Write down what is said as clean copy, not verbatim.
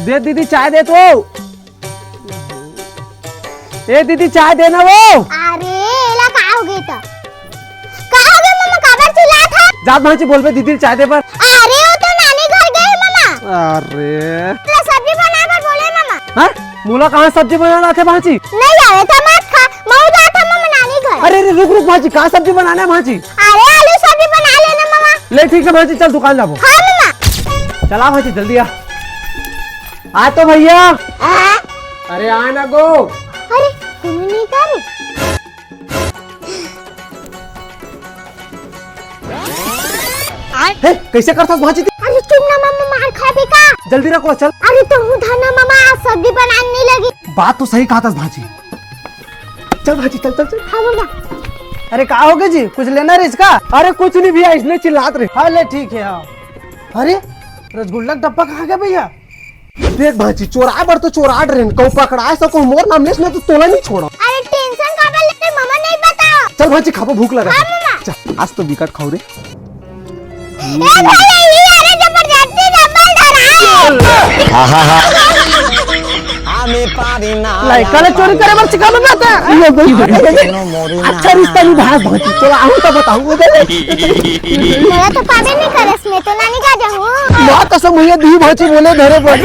दे दीदी चाय दे तो। ए दीदी चाय देना वो। अरे एला का हो गई तो का हो गई मम्मा काबर चिल्ला था। जात भांजी बोल पे दीदी चाय दे पर। अरे वो तो नानी घर गए मम्मा। अरे सब्जी बना पर बोले मम्मा। हाँ मूला कहाँ सब्जी बनाना थे भांजी। नहीं आवे था मत खा मैं जा था मम्मा नानी घर। अरे रुक रुक भांजी कहाँ सब्जी बनाना है भांजी। अरे आलू सब्जी बना लेना मम्मा। ले ठीक है भांजी चल दुकान जाओ। हाँ मम्मा। चला भांजी जल्दी आ तो भैया। अरे आए ना गो। अरे तुम्हें नहीं कर हे कैसे करता भांजी। अरे तुम ना मम्मा मार खा भी का। जल्दी रखो चल। अरे तुम धना मम्मा आज सब्जी बनाने नहीं लगी। बात तो सही कहा था भांजी। चल भांजी चल चल चल। हाँ मम्मा। अरे कहा हो गया जी कुछ लेना है इसका। अरे कुछ नहीं भैया इसने चिल्लात रहे। हाँ ले ठीक है हाँ। अरे रसगुल्ला का डब्बा कहाँ गया भैया। देख भांजी चोरा बर तो चोरा रहे कहूँ पकड़ा सको मोर नाम ने तो तोला नहीं छोड़ा। अरे टेंशन का बात लेते मम्मा नहीं बताओ। चल भांजी खापो भूख लगा। हाँ मम्मा। चल आज तो विकट खाओ रे। ए भाई ये अरे जबरदस्ती डबल धरा लाइका ने चोरी करे बार सिखा में आता है। ये भाई अच्छा रिश्ता नहीं भाग भांजी चलो आऊँ तो बताऊँ। मेरा तो पाबे नहीं करे इसमें तो नानी का जाऊँ। बात तो सब मुझे दी भांजी बोले धरे पर।